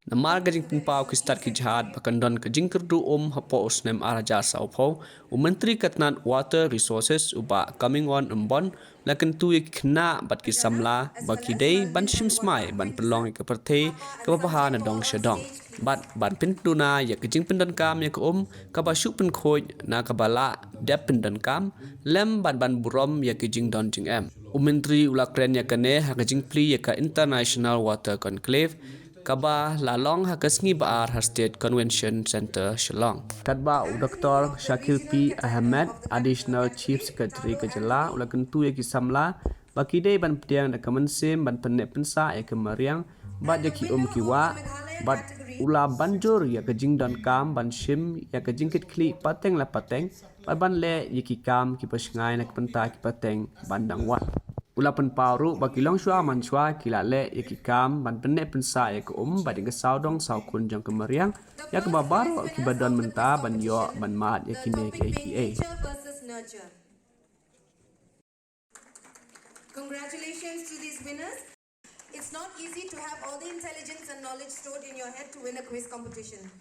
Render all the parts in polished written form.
Namar gajing pinpau ki start ki jihad bakandon ke jingkerdu hapo usnem araja saupho Myntri katnan water resources uba coming on umbon lakin tu ik kena bat ki Samla bakidei ban shimsmai ban Pynlong ke Pyrthei ke papaha na dong shadong ban pintuna ya ke jing pindan kam ya ke kaba shuk pin khoj na kabala dep pindan kam lem ban burom ya ke jing don jing Myntri ulakren ya kene ha ke jing pli ya ka international water conclave Kaba lalong hakasngi baar har State Convention Center Shillong. Tadba Dr. Shakil P. Ahmed, Additional Chief Secretary Kejala, ulakan tu yaki Samla, bakide ban pediang da kemensim ban penek pensa ya kemariang, bat yaki kiwa, bat ula banjur ya kejing dan kam ban shim ya kejingkit klik pateng la pateng, ban le yaki kam kipas ngai nak penta kipateng bandang wat. Ulapan paru bagi long shua man shua kila le ya kam ban penek pensa ya ke badi ke saudong sau kun jang kemariang ya ke babaro ki badan menta ban yo ban mat ya kine ke APA. Congratulations to these winners. It's not easy to have all the intelligence and knowledge stored in your head to win a quiz competition.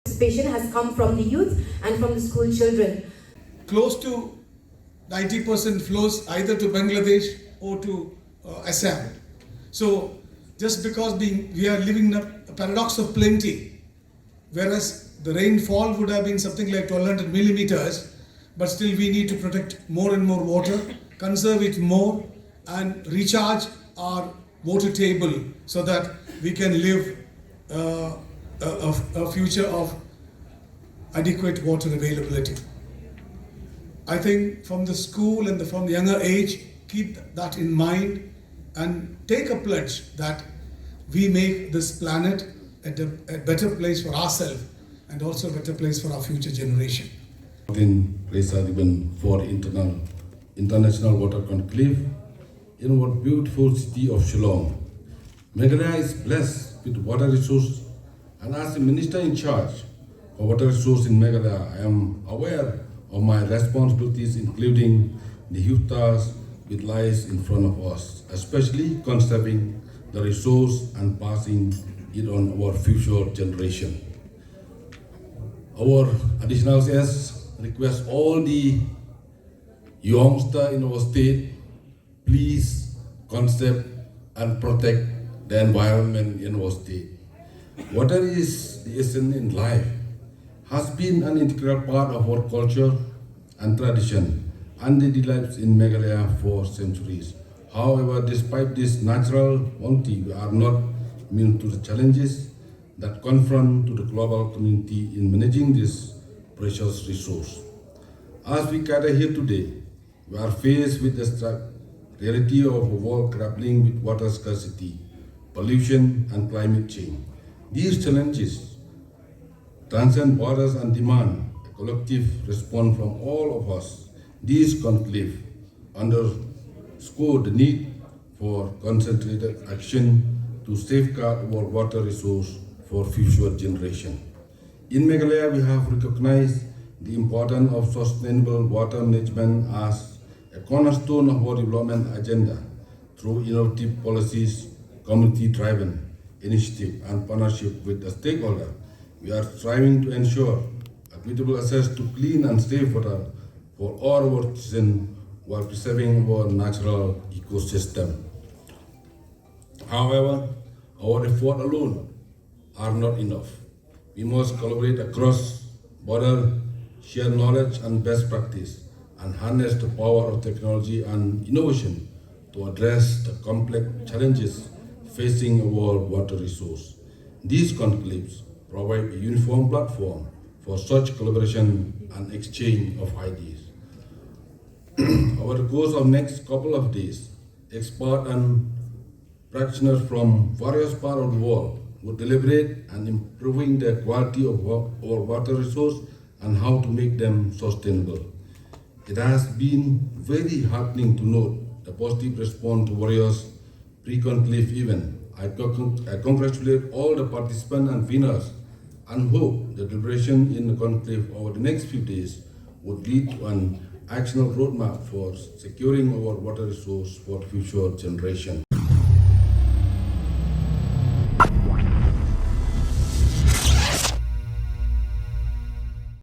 Participation has come from the youth and from the school children. Close to 90% flows either to Bangladesh or to Assam. So just because we are living in a paradox of plenty, whereas the rainfall would have been something like 1200 millimeters, but still we need to protect more and more water, conserve it more, and recharge our water table so that we can live a future of adequate water availability. I think from the school and from the younger age, keep that in mind and take a pledge that we make this planet a better place for ourselves and also a better place for our future generation. Place are given for international water conclave in our beautiful city of Shillong. Meghalaya is blessed with water resources, and as the minister in charge of water resources in Meghalaya, I am aware of my responsibilities, including the huge task which lies in front of us, especially conserving the resource and passing it on our future generation. Our additional CS request all the youngsters in our state, please conserve and protect the environment in our state. Water is the essence in life, has been an integral part of our culture and tradition and daily lives in Meghalaya for centuries. However, despite this natural bounty, we are not immune to the challenges that confront to the global community in managing this precious resource. As we gather here today, we are faced with the stark reality of a world grappling with water scarcity, pollution, and climate change. These challenges transcend borders and demand a collective response from all of us. This conclave underscore the need for concentrated action to safeguard our water resource for future generations. In Meghalaya, we have recognized the importance of sustainable water management as a cornerstone of our development agenda through innovative policies, community-driven initiative, and partnership with the stakeholders. We are striving to ensure equitable access to clean and safe water for all our citizens while preserving our natural ecosystem. However, our efforts alone are not enough. We must collaborate across borders, share knowledge and best practice, and harness the power of technology and innovation to address the complex challenges facing our water resource. These conclaves provide a uniform platform for such collaboration and exchange of ideas. Over the course of next couple of days, experts and practitioners from various parts of the world will deliberate and improving the quality of our water resource and how to make them sustainable. It has been very heartening to note the positive response to various pre-conclave events. I congratulate all the participants and winners and hope the deliberation in the conclave over the next few days would lead to an actionable roadmap for securing our water resource for future generations.